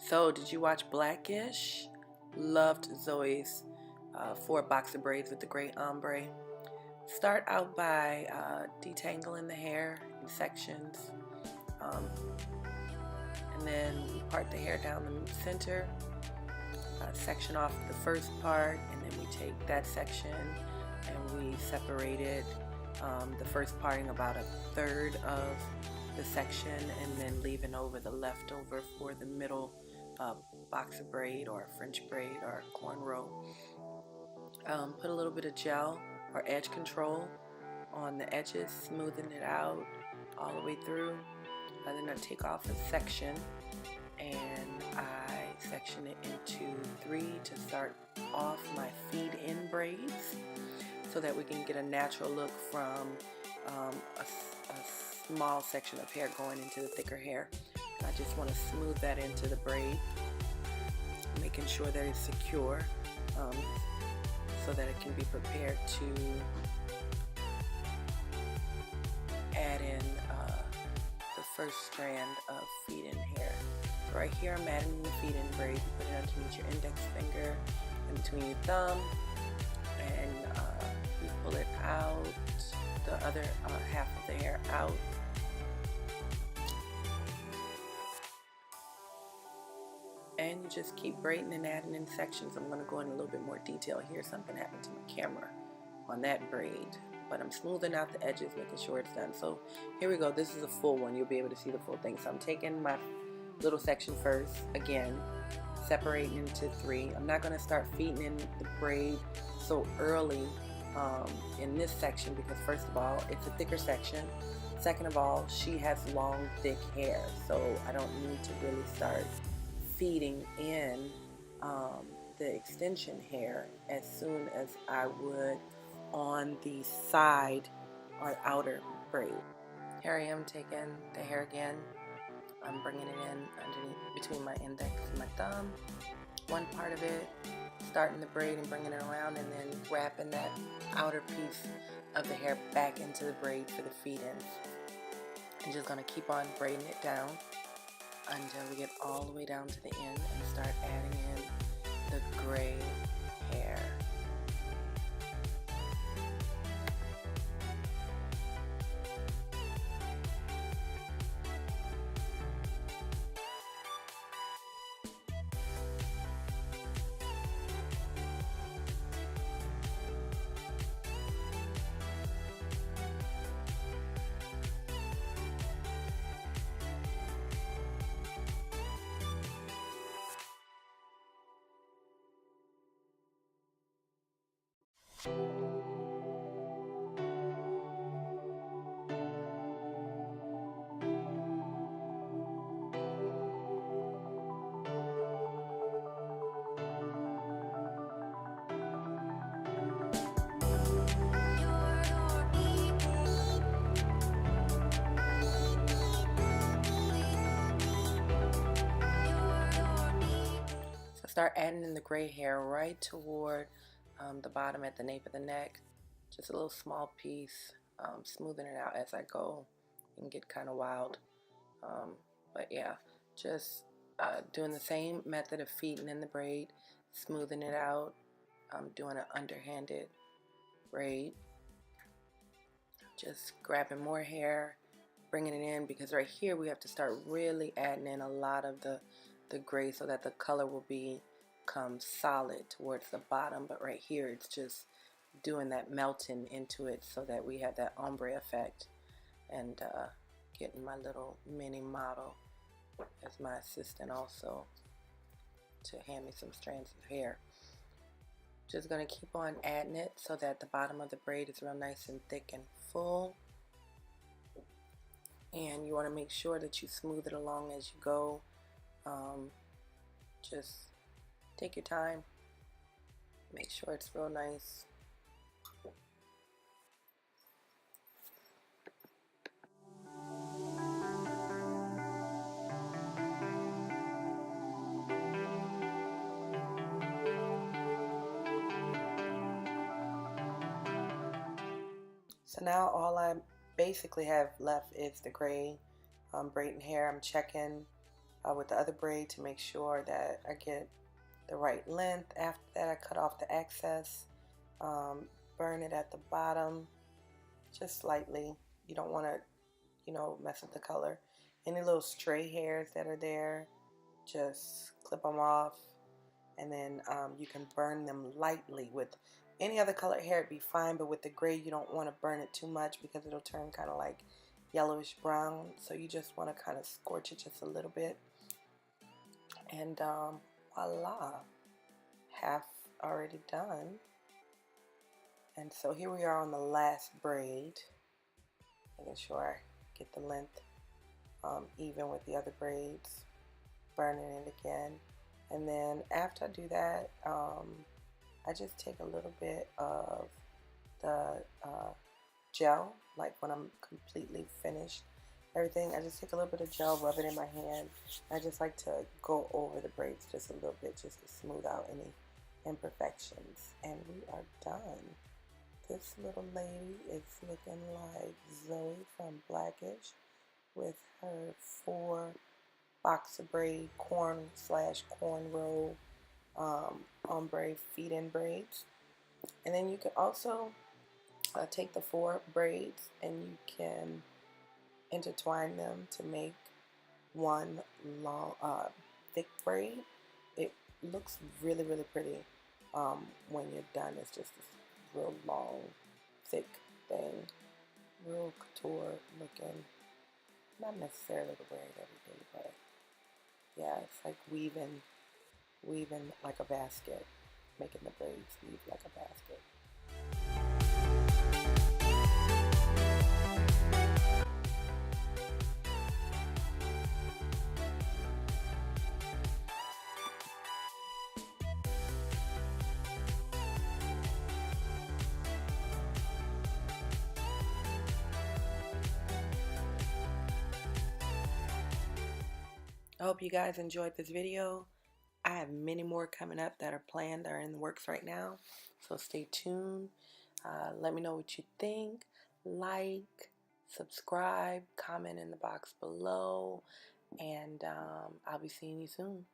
So, did you watch Blackish? Loved Zoey's 4 box of braids with the gray ombre. Start out by detangling the hair in sections, and then we part the hair down the center, section off the first part, and then we take that section and we separate it, the first parting about 1/3 of the section, and then leaving over the leftover for the middle box of braid or French braid or cornrow. Put a little bit of gel or edge control on the edges, smoothing it out all the way through. And then I take off a section and I section it into 3 to start off my feed-in braids, so that we can get a natural look from a small section of hair going into the thicker hair. I just want to smooth that into the braid, making sure that it's secure, so that it can be prepared to add in the first strand of feed-in hair. So right here I'm adding the feed-in braid. You put it underneath your index finger and between your thumb, and you pull it out, the other half of the hair out. And you just keep braiding and adding in sections. I'm going to go in a little bit more detail here. Something happened to my camera on that braid, but I'm smoothing out the edges, making sure it's done. So here we go. This is a full one. You'll be able to see the full thing. So I'm taking my little section first, again, separating into 3. I'm not going to start feeding in the braid so early in this section, because first of all, it's a thicker section. Second of all, she has long, thick hair, so I don't need to really start feeding in the extension hair as soon as I would on the side or outer braid. Here I am taking the hair again. I'm bringing it in underneath between my index and my thumb. One part of it, starting the braid and bringing it around, and then wrapping that outer piece of the hair back into the braid for the feed-ins. I'm just going to keep on braiding it down until we get all the way down to the end and start adding in the gray hair. Start adding in the gray hair right toward the bottom at the nape of the neck. Just a little small piece, smoothing it out as I go. You can get kind of wild, but yeah, just doing the same method of feeding in the braid, smoothing it out, doing an underhanded braid, just grabbing more hair, bringing it in, because right here we have to start really adding in a lot of the gray so that the color will become solid towards the bottom. But right here it's just doing that melting into it so that we have that ombre effect, and getting my little mini model as my assistant also to hand me some strands of hair. Just going to keep on adding it so that the bottom of the braid is real nice and thick and full. And you want to make sure that you smooth it along as you go. Just take your time, make sure it's real nice. So now all I basically have left is the gray braiding hair. I'm checking with the other braid to make sure that I get the right length. After that, I cut off the excess, burn it at the bottom just slightly. You don't want to, you know, mess up the color. Any little stray hairs that are there, just clip them off, and then you can burn them lightly. With any other colored hair it'd be fine, but with the gray you don't want to burn it too much because it'll turn kind of like yellowish brown. So you just want to kind of scorch it just a little bit, and voila, half already done. And so here we are on the last braid, making sure I get the length even with the other braids, burning it again. And then after I do that, I just take a little bit of the gel, like when I'm completely finished everything, I just take a little bit of gel, rub it in my hand. I just like to go over the braids just a little bit, just to smooth out any imperfections. And we are done. This little lady is looking like Zoey from Blackish with her 4 boxer braid cornrow ombre feed-in braids. And then you can also take the 4 braids and you can intertwine them to make one long thick braid. It looks really, really pretty when you're done. It's just this real long, thick thing, real couture looking. Not necessarily to wear it every day, but yeah, it's like weaving like a basket, making the braids weave like a basket. I hope you guys enjoyed this video. I have many more coming up that are planned, that are in the works right now. So stay tuned. Let me know what you think. Like, subscribe, comment in the box below. And I'll be seeing you soon.